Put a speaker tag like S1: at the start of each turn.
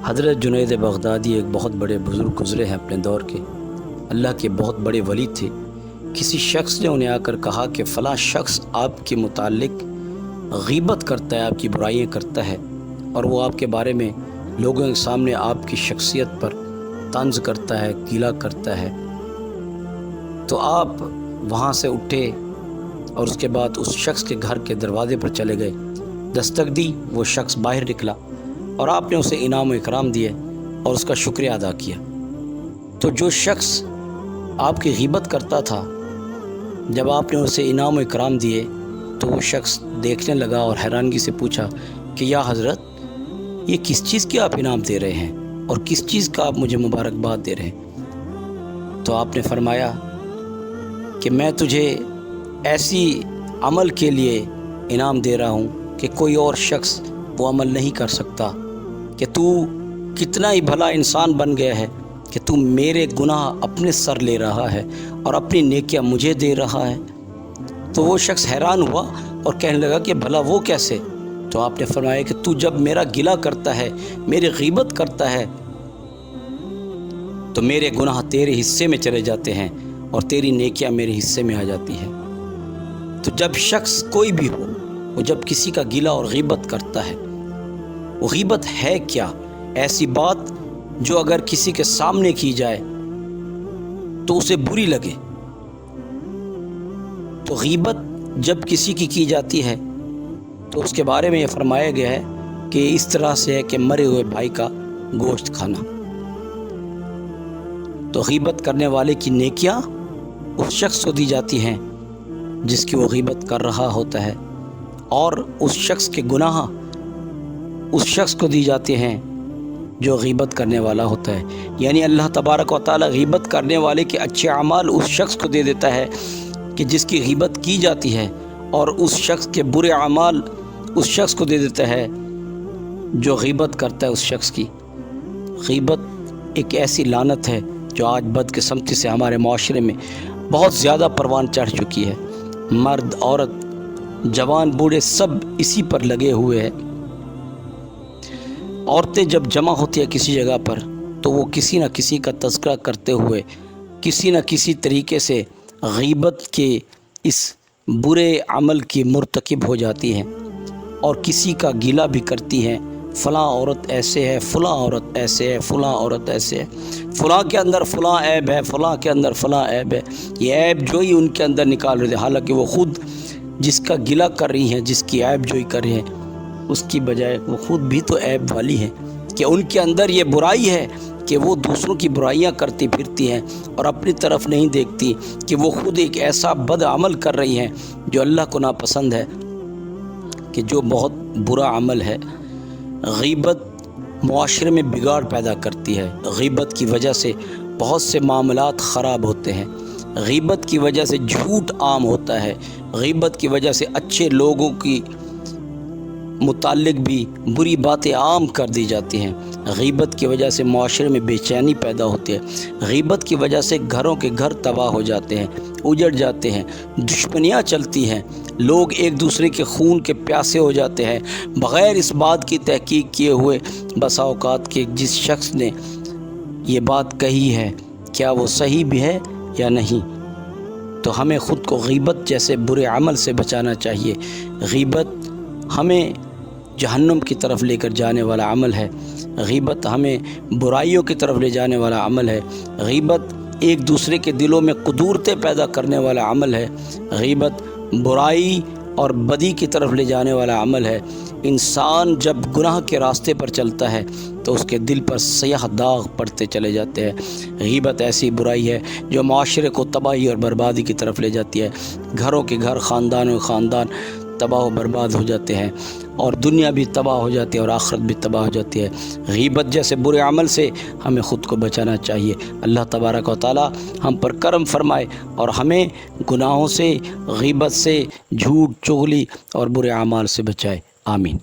S1: حضرت جنید بغدادی ایک بہت بڑے بزرگ گزرے ہیں اپنے دور کے، اللہ کے بہت بڑے ولی تھے۔ کسی شخص نے انہیں آ کر کہا کہ فلاں شخص آپ کے متعلق غیبت کرتا ہے، آپ کی برائیاں کرتا ہے، اور وہ آپ کے بارے میں لوگوں کے سامنے آپ کی شخصیت پر طنز کرتا ہے، گیلا کرتا ہے۔ تو آپ وہاں سے اٹھے اور اس کے بعد اس شخص کے گھر کے دروازے پر چلے گئے، دستک دی، وہ شخص باہر نکلا اور آپ نے اسے انعام و اکرام دیے اور اس کا شکریہ ادا کیا۔ تو جو شخص آپ کی غیبت کرتا تھا، جب آپ نے اسے انعام و اکرام دیے تو وہ شخص دیکھنے لگا اور حیرانگی سے پوچھا کہ یا حضرت، یہ کس چیز کی آپ انعام دے رہے ہیں اور کس چیز کا آپ مجھے مبارکباد دے رہے ہیں؟ تو آپ نے فرمایا کہ میں تجھے ایسی عمل کے لیے انعام دے رہا ہوں کہ کوئی اور شخص وہ عمل نہیں کر سکتا، کہ تو کتنا ہی بھلا انسان بن گیا ہے کہ تو میرے گناہ اپنے سر لے رہا ہے اور اپنی نیکیاں مجھے دے رہا ہے۔ تو وہ شخص حیران ہوا اور کہنے لگا کہ بھلا وہ کیسے؟ تو آپ نے فرمایا کہ تو جب میرا گلہ کرتا ہے، میری غیبت کرتا ہے، تو میرے گناہ تیرے حصے میں چلے جاتے ہیں اور تیری نیکیاں میرے حصے میں آ جاتی ہیں۔ تو جب شخص کوئی بھی ہو، وہ جب کسی کا گلہ اور غیبت کرتا ہے، وہ غیبت ہے کیا؟ ایسی بات جو اگر کسی کے سامنے کی جائے تو اسے بری لگے۔ تو غیبت جب کسی کی جاتی ہے تو اس کے بارے میں یہ فرمایا گیا ہے کہ اس طرح سے ہے کہ مرے ہوئے بھائی کا گوشت کھانا۔ تو غیبت کرنے والے کی نیکیاں اس شخص کو دی جاتی ہیں جس کی وہ غیبت کر رہا ہوتا ہے، اور اس شخص کے گناہ اس شخص کو دی جاتے ہیں جو غیبت کرنے والا ہوتا ہے۔ یعنی اللہ تبارک و تعالی غیبت کرنے والے کے اچھے اعمال اس شخص کو دے دیتا ہے کہ جس کی غیبت کی جاتی ہے، اور اس شخص کے برے اعمال اس شخص کو دے دیتا ہے جو غیبت کرتا ہے اس شخص کی۔ غیبت ایک ایسی لعنت ہے جو آج بدقسمتی سے ہمارے معاشرے میں بہت زیادہ پروان چڑھ چکی ہے۔ مرد، عورت، جوان، بوڑھے سب اسی پر لگے ہوئے ہیں۔ عورتیں جب جمع ہوتی ہے کسی جگہ پر تو وہ کسی نہ کسی کا تذکرہ کرتے ہوئے کسی نہ کسی طریقے سے غیبت کے اس برے عمل کی مرتکب ہو جاتی ہیں اور کسی کا گلہ بھی کرتی ہیں، فلاں عورت ایسے ہے، فلاں عورت ایسے ہے، فلاں عورت ایسے ہے، فلاں کے اندر فلاں عیب ہے، فلاں کے اندر فلاں عیب ہے۔ یہ عیب جوئی ان کے اندر نکال رہے ہیں، حالانکہ وہ خود جس کا گلہ کر رہی ہیں، جس کی عیب جوئی کر رہے ہیں، اس کی بجائے وہ خود بھی تو عیب والی ہیں کہ ان کے اندر یہ برائی ہے کہ وہ دوسروں کی برائیاں کرتی پھرتی ہیں اور اپنی طرف نہیں دیکھتی کہ وہ خود ایک ایسا بد عمل کر رہی ہیں جو اللہ کو ناپسند ہے، کہ جو بہت برا عمل ہے۔ غیبت معاشرے میں بگاڑ پیدا کرتی ہے۔ غیبت کی وجہ سے بہت سے معاملات خراب ہوتے ہیں۔ غیبت کی وجہ سے جھوٹ عام ہوتا ہے۔ غیبت کی وجہ سے اچھے لوگوں کی متعلق بھی بری باتیں عام کر دی جاتی ہیں۔ غیبت کی وجہ سے معاشرے میں بے چینی پیدا ہوتی ہے۔ غیبت کی وجہ سے گھروں کے گھر تباہ ہو جاتے ہیں، اجڑ جاتے ہیں، دشمنیاں چلتی ہیں، لوگ ایک دوسرے کے خون کے پیاسے ہو جاتے ہیں بغیر اس بات کی تحقیق کیے ہوئے بسا اوقات کہ جس شخص نے یہ بات کہی ہے کیا وہ صحیح بھی ہے یا نہیں۔ تو ہمیں خود کو غیبت جیسے برے عمل سے بچانا چاہیے۔ غیبت ہمیں جہنم کی طرف لے کر جانے والا عمل ہے۔ غیبت ہمیں برائیوں کی طرف لے جانے والا عمل ہے۔ غیبت ایک دوسرے کے دلوں میں قدورتیں پیدا کرنے والا عمل ہے۔ غیبت برائی اور بدی کی طرف لے جانے والا عمل ہے۔ انسان جب گناہ کے راستے پر چلتا ہے تو اس کے دل پر سیاہ داغ پڑتے چلے جاتے ہیں۔ غیبت ایسی برائی ہے جو معاشرے کو تباہی اور بربادی کی طرف لے جاتی ہے۔ گھروں کے گھر، خاندانوں کے خاندان تباہ و برباد ہو جاتے ہیں، اور دنیا بھی تباہ ہو جاتی ہے اور آخرت بھی تباہ ہو جاتی ہے۔ غیبت جیسے برے عمل سے ہمیں خود کو بچانا چاہیے۔ اللہ تبارک و تعالی ہم پر کرم فرمائے اور ہمیں گناہوں سے، غیبت سے، جھوٹ، چغلی اور برے اعمال سے بچائے۔ آمین۔